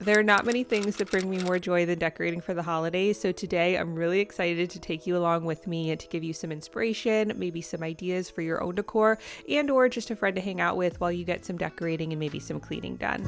There are not many things that bring me more joy than decorating for the holidays, so today I'm really excited to take you along with me and to give you some inspiration, maybe some ideas for your own decor, and or just a friend to hang out with while you get some decorating and maybe some cleaning done.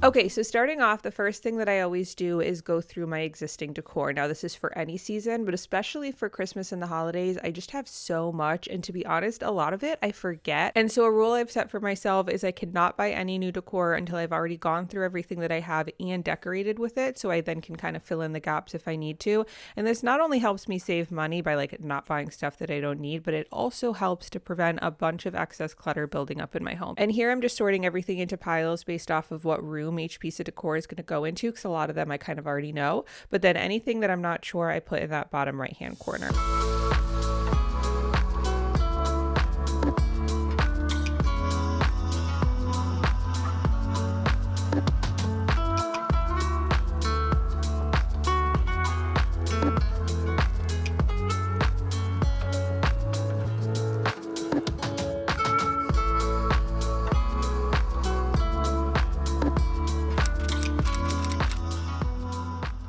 Okay, so starting off, the first thing that I always do is go through my existing decor. Now, this is for any season, but especially for Christmas and the holidays, I just have so much. And to be honest, a lot of it I forget. And so a rule I've set for myself is I cannot buy any new decor until I've already gone through everything that I have and decorated with it. So I then can kind of fill in the gaps if I need to. And this not only helps me save money by not buying stuff that I don't need, but it also helps to prevent a bunch of excess clutter building up in my home. And here I'm just sorting everything into piles based off of what room each piece of decor is going to go into, because a lot of them I kind of already know, but then anything that I'm not sure I put in that bottom right hand corner.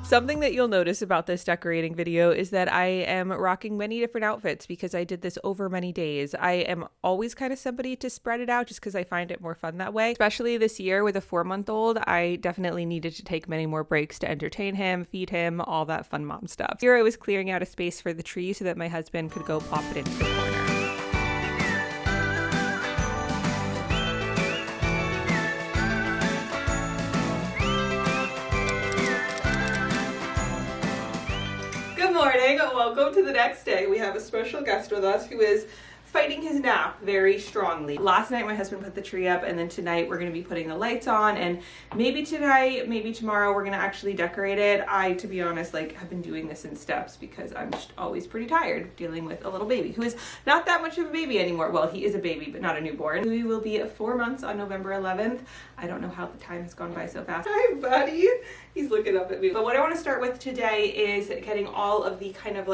Something that you'll notice about this decorating video is that I am rocking many different outfits because I did this over many days. I am always kind of somebody to spread it out just because I find it more fun that way. Especially this year with a 4-month-old, I definitely needed to take many more breaks to entertain him, feed him, all that fun mom stuff. Here I was clearing out a space for the tree so that my husband could go plop it into the corner. Good morning, welcome to the next day. We have a special guest with us who is fighting his nap very strongly. Last night my husband put the tree up, and then tonight we're going to be putting the lights on, and maybe tonight, maybe tomorrow we're going to actually decorate it. I, to be honest, have been doing this in steps because I'm just always pretty tired dealing with a little baby who is not that much of a baby anymore. Well, he is a baby, but not a newborn. We will be at 4 months on November 11th. I don't know how the time has gone by so fast. Hi, buddy. He's looking up at me. But what I want to start with today is getting all of the kind of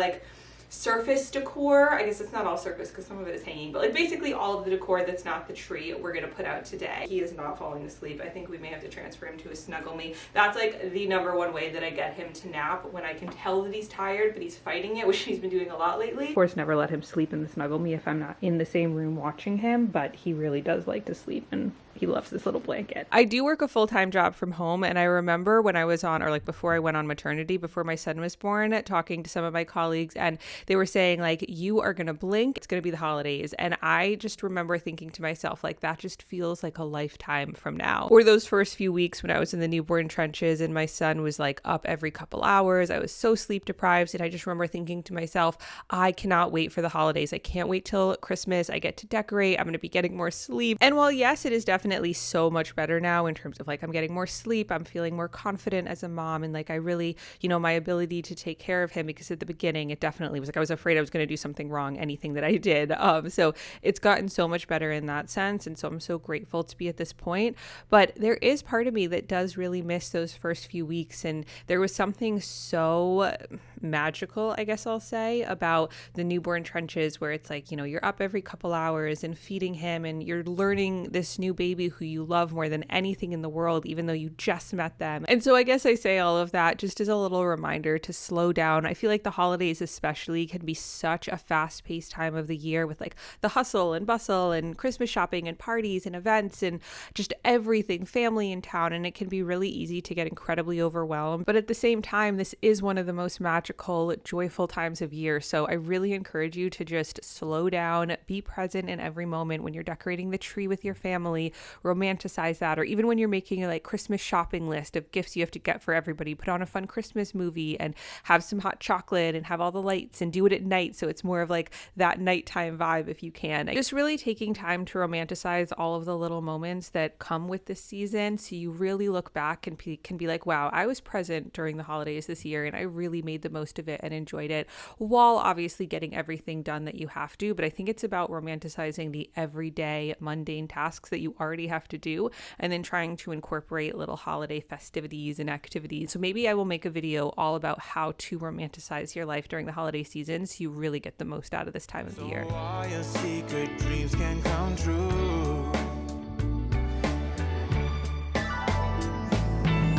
surface decor. I guess it's not all surface because some of it is hanging, but basically all of the decor that's not the tree we're going to put out today. He is not falling asleep. I think we may have to transfer him to a snuggle me. That's the number one way that I get him to nap, when I can tell that he's tired but he's fighting it, which he's been doing a lot lately. Of course, never let him sleep in the snuggle me if I'm not in the same room watching him, but he really does like to sleep and he loves this little blanket. I do work a full-time job from home, and I remember when I was on, before I went on maternity, before my son was born, talking to some of my colleagues, and they were saying you are gonna blink, it's gonna be the holidays. And I just remember thinking to myself, that just feels like a lifetime from now. Or those first few weeks when I was in the newborn trenches and my son was up every couple hours, I was so sleep deprived, and I just remember thinking to myself, I cannot wait for the holidays. I can't wait till Christmas. I get to decorate. I'm gonna be getting more sleep. And while yes, it is definitely so much better now in terms of I'm getting more sleep, I'm feeling more confident as a mom, and I really, my ability to take care of him, because at the beginning it definitely was I was afraid I was going to do something wrong, anything that I did. So it's gotten so much better in that sense, and so I'm so grateful to be at this point. But there is part of me that does really miss those first few weeks, and there was something so magical, I guess I'll say, about the newborn trenches where it's you're up every couple hours and feeding him, and you're learning this new baby who you love more than anything in the world, even though you just met them. And so I guess I say all of that just as a little reminder to slow down. I feel the holidays especially can be such a fast-paced time of the year with the hustle and bustle and Christmas shopping and parties and events and just everything, family in town, and it can be really easy to get incredibly overwhelmed. But at the same time, this is one of the most magical, joyful times of year. So I really encourage you to just slow down, be present in every moment when you're decorating the tree with your family, romanticize that, or even when you're making a Christmas shopping list of gifts you have to get for everybody, put on a fun Christmas movie and have some hot chocolate and have all the lights and do it at night, so it's more of that nighttime vibe if you can. Just really taking time to romanticize all of the little moments that come with this season, so you really look back and can be wow, I was present during the holidays this year and I really made the most of it and enjoyed it, while obviously getting everything done that you have to. But I think it's about romanticizing the everyday mundane tasks that you already have to do, and then trying to incorporate little holiday festivities and activities. So maybe I will make a video all about how to romanticize your life during the holiday season so you really get the most out of this time of the year. All your secret dreams can come true.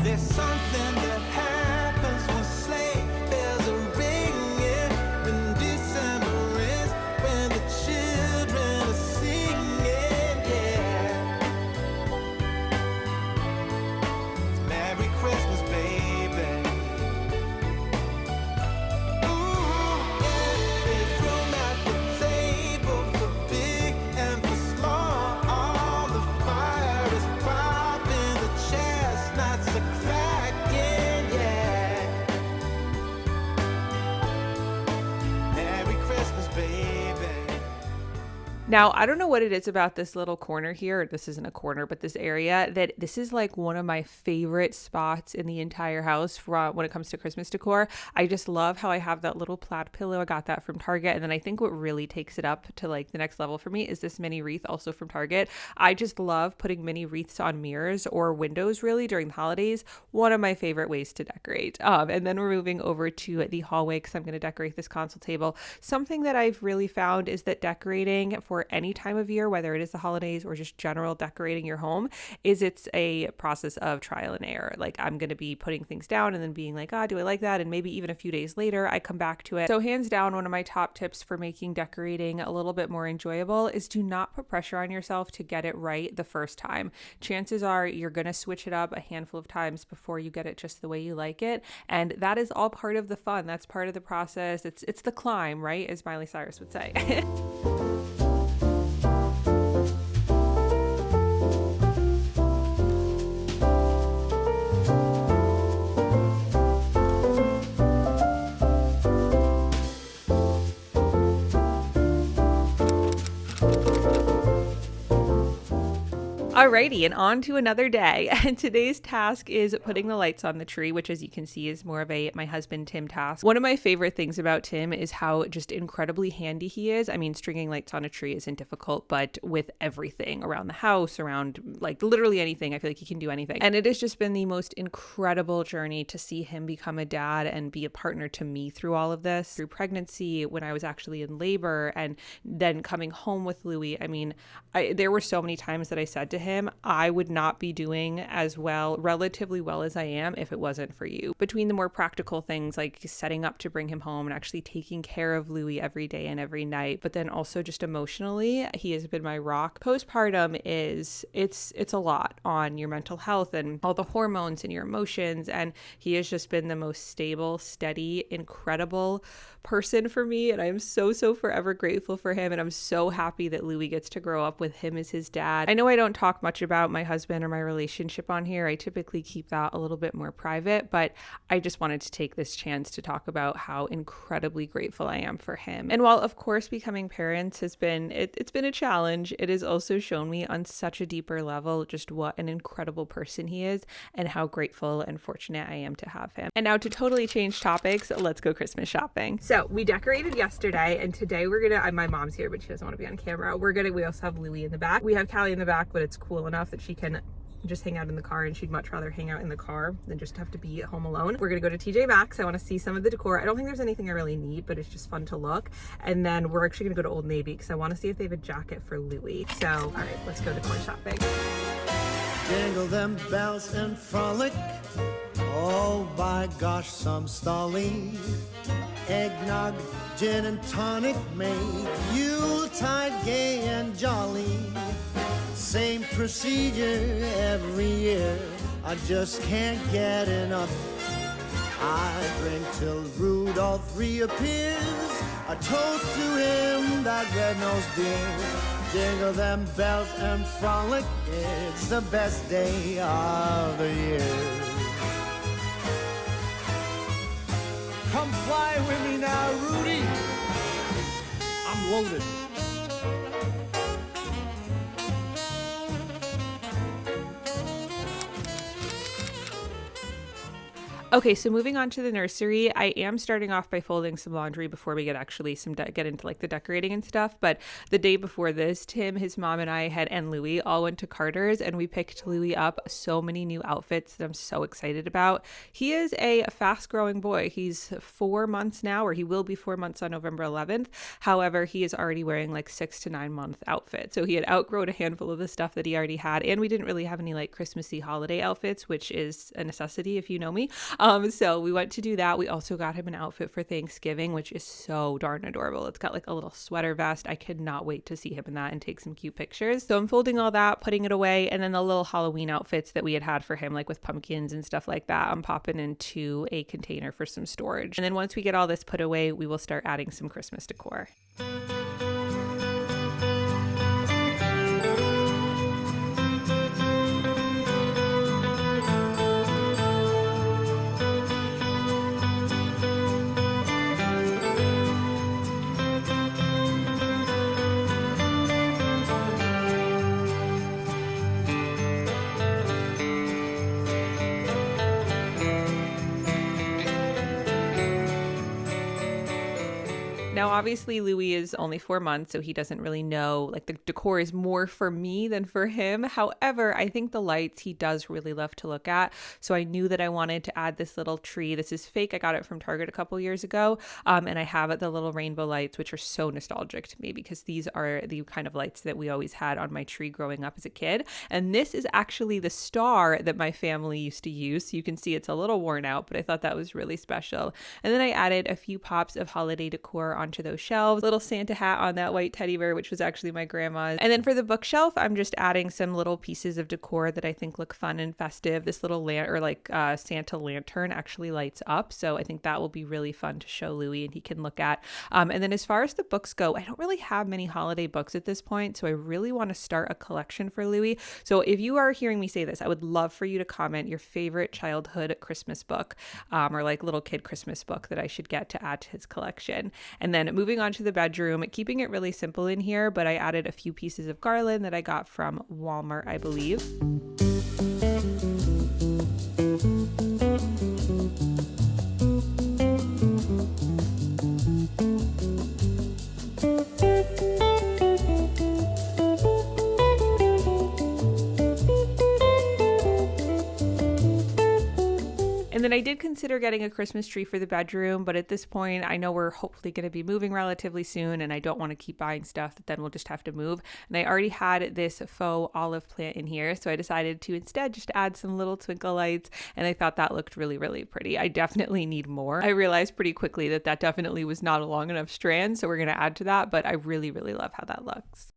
There's something that happens when sleigh bells are ringing, when December is, when the children are singing, yeah. It's Merry Christmas, baby. Ooh, yeah. It's room at the table for big and for small. All the fire is popping, the chestnuts are cracking, yeah. Merry Christmas, baby. Now, I don't know what it is about this little corner here. This isn't a corner, but this area, that this is like one of my favorite spots in the entire house for when it comes to Christmas decor. I just love how I have that little plaid pillow. I got that from Target. And then I think what really takes it up to like the next level for me is this mini wreath, also from Target. I just love putting mini wreaths on mirrors or windows really during the holidays. One of my favorite ways to decorate. And then we're moving over to the hallway because I'm going to decorate this console table. Something that I've really found is that decorating for any time of year, whether it is the holidays or just general decorating your home, it's a process of trial and error. Like, I'm going to be putting things down and then being like, do I like that? And maybe even a few days later, I come back to it. So hands down, one of my top tips for making decorating a little bit more enjoyable is to not put pressure on yourself to get it right the first time. Chances are you're going to switch it up a handful of times before you get it just the way you like it. And that is all part of the fun. That's part of the process. It's the climb, right? As Miley Cyrus would say. Alrighty, and on to another day. And today's task is putting the lights on the tree, which, as you can see, is more of my husband Tim task. One of my favorite things about Tim is how just incredibly handy he is. I mean, stringing lights on a tree isn't difficult, but with everything around the house, around like literally anything, I feel like he can do anything. And it has just been the most incredible journey to see him become a dad and be a partner to me through all of this, through pregnancy, when I was actually in labor, and then coming home with Louie. I mean, there were so many times that I said to him, I would not be doing as well, relatively well as I am if it wasn't for you. Between the more practical things like setting up to bring him home and actually taking care of Louie every day and every night, but then also just emotionally, he has been my rock. Postpartum it's a lot on your mental health and all the hormones and your emotions, and he has just been the most stable, steady, incredible person for me, and I'm so forever grateful for him, and I'm so happy that Louie gets to grow up with him as his dad. I know I don't talk much about my husband or my relationship on here. I typically keep that a little bit more private, but I just wanted to take this chance to talk about how incredibly grateful I am for him. And while of course becoming parents has been it's been a challenge, it has also shown me on such a deeper level just what an incredible person he is and how grateful and fortunate I am to have him. And now to totally change topics, let's go Christmas shopping. So we decorated yesterday, and today we're gonna, my mom's here, but she doesn't want to be on camera. We also have Louie in the back. We have Callie in the back, but it's cool enough that she can just hang out in the car, and she'd much rather hang out in the car than just have to be at home alone. We're gonna go to TJ Maxx. I want to see some of the decor. I don't think there's anything I really need, but it's just fun to look. And then we're actually gonna go to Old Navy because I want to see if they have a jacket for Louie. So all right, let's go decor shopping. Jingle them bells and frolic. Oh, by gosh, some stolly. Eggnog, gin and tonic make Yuletide gay and jolly. Same procedure every year, I just can't get enough. I drink till Rudolph reappears, a toast to him, that red-nosed dear. Jingle them bells and frolic, it's the best day of the year. Come fly with me now, Rudy. I'm loaded. Okay, so moving on to the nursery, I am starting off by folding some laundry before we get into like the decorating and stuff. But the day before this, Tim, his mom, and I and Louie all went to Carter's, and we picked Louie up so many new outfits that I'm so excited about. He is a fast growing boy. He's 4 months now, or he will be 4 months on November 11th. However, he is already wearing like 6 to 9 month outfits. So he had outgrown a handful of the stuff that he already had, and we didn't really have any like Christmassy holiday outfits, which is a necessity if you know me. So we went to do that. We also got him an outfit for Thanksgiving, which is so darn adorable. It's got like a little sweater vest. I could not wait to see him in that and take some cute pictures. So I'm folding all that, putting it away, and then the little Halloween outfits that we had for him, like with pumpkins and stuff like that, I'm popping into a container for some storage. And then once we get all this put away, we will start adding some Christmas decor. Now, obviously, Louis is only 4 months, so he doesn't really know, like the decor is more for me than for him. However, I think the lights he does really love to look at. So I knew that I wanted to add this little tree. This is fake. I got it from Target a couple years ago. And I have the little rainbow lights, which are so nostalgic to me because these are the kind of lights that we always had on my tree growing up as a kid. And this is actually the star that my family used to use. So you can see it's a little worn out, but I thought that was really special. And then I added a few pops of holiday decor onto those shelves, little Santa hat on that white teddy bear, which was actually my grandma's. And then for the bookshelf, I'm just adding some little pieces of decor that I think look fun and festive. This little Santa lantern actually lights up, so I think that will be really fun to show Louis and he can look at. And then as far as the books go, I don't really have many holiday books at this point, so I really want to start a collection for Louis. So if you are hearing me say this, I would love for you to comment your favorite childhood Christmas book, or like little kid Christmas book that I should get to add to his collection. And then moving on to the bedroom, keeping it really simple in here, but I added a few pieces of garland that I got from Walmart, I believe. And then I did consider getting a Christmas tree for the bedroom, but at this point, I know we're hopefully going to be moving relatively soon, and I don't want to keep buying stuff that then we'll just have to move. And I already had this faux olive plant in here, so I decided to instead just add some little twinkle lights, and I thought that looked really, really pretty. I definitely need more. I realized pretty quickly that that definitely was not a long enough strand, so we're going to add to that, but I really, really love how that looks.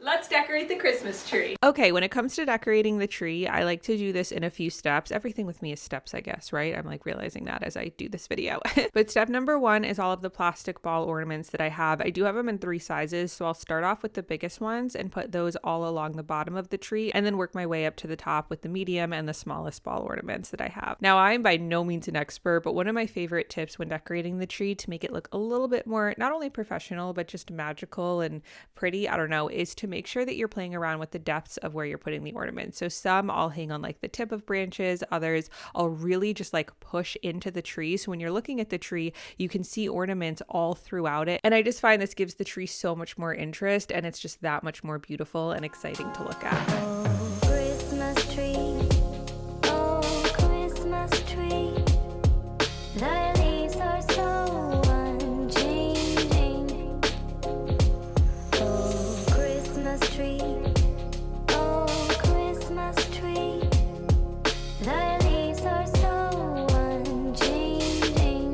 Let's decorate the Christmas tree. Okay, when it comes to decorating the tree, I like to do this in a few steps. Everything with me is steps, I guess, right? I'm like realizing that as I do this video. But step number 1 is all of the plastic ball ornaments that I have. I do have them in 3 sizes, so I'll start off with the biggest ones and put those all along the bottom of the tree and then work my way up to the top with the medium and the smallest ball ornaments that I have. Now, I'm by no means an expert, but one of my favorite tips when decorating the tree to make it look a little bit more, not only professional, but just magical and pretty, I don't know, is to make sure that you're playing around with the depths of where you're putting the ornaments. So some I'll hang on like the tip of branches, others I'll really just like push into the tree. So when you're looking at the tree, you can see ornaments all throughout it. And I just find this gives the tree so much more interest, and it's just that much more beautiful and exciting to look at. Oh, Christmas tree. Oh, Christmas tree. Thy leaves are so unchanging. Oh, Christmas tree. Oh, Christmas tree. Thy leaves are so unchanging.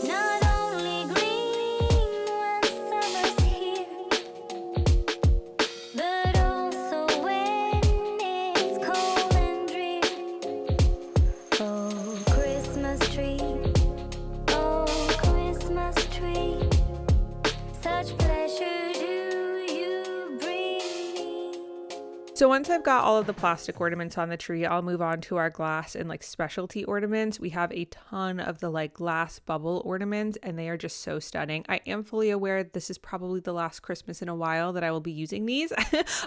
Not only green when summer's here, but also So once I've got all of the plastic ornaments on the tree, I'll move on to our glass and like specialty ornaments. We have a ton of the like glass bubble ornaments and they are just so stunning. I am fully aware this is probably the last Christmas in a while that I will be using these,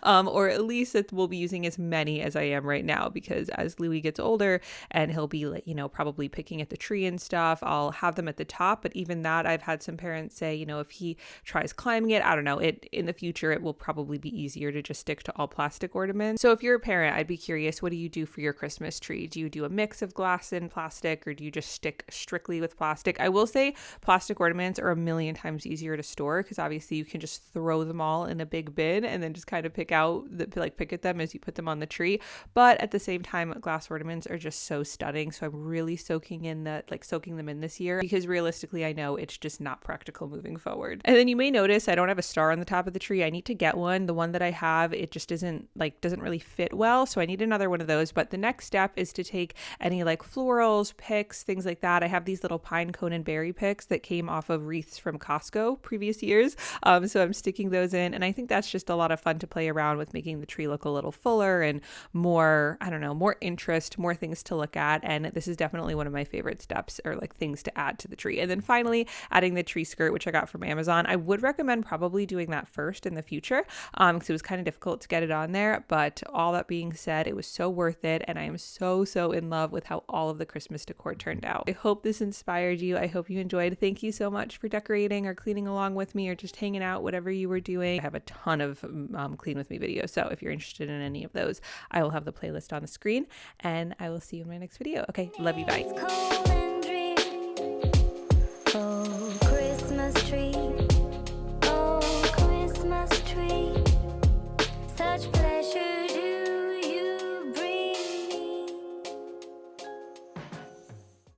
or at least that we'll be using as many as I am right now, because as Louis gets older and he'll be like, you know, probably picking at the tree and stuff, I'll have them at the top. But even that, I've had some parents say, you know, if he tries climbing it, I don't know, in the future, it will probably be easier to just stick to all plastic ornaments. So if you're a parent, I'd be curious, what do you do for your Christmas tree? Do you do a mix of glass and plastic, or do you just stick strictly with plastic? I will say plastic ornaments are a million times easier to store, because obviously you can just throw them all in a big bin and then just kind of pick at them as you put them on the tree. But at the same time, glass ornaments are just so stunning. So I'm really soaking them in this year, because realistically, I know it's just not practical moving forward. And then you may notice I don't have a star on the top of the tree. I need to get one. The one that I have, it just doesn't really fit well. So I need another one of those. But the next step is to take any like florals, picks, things like that. I have these little pine cone and berry picks that came off of wreaths from Costco previous years. So I'm sticking those in. And I think that's just a lot of fun to play around with, making the tree look a little fuller and more, I don't know, more interest, more things to look at. And this is definitely one of my favorite steps, or like things to add to the tree. And then finally, adding the tree skirt, which I got from Amazon. I would recommend probably doing that first in the future, because it was kind of difficult to get it on there. But all that being said, it was so worth it. And I am so in love with how all of the Christmas decor turned out. I hope this inspired you. I hope you enjoyed. Thank you so much for decorating or cleaning along with me, or just hanging out, whatever you were doing. I have a ton of clean with me videos. So if you're interested in any of those, I will have the playlist on the screen, and I will see you in my next video. Okay, love you, bye. It's cold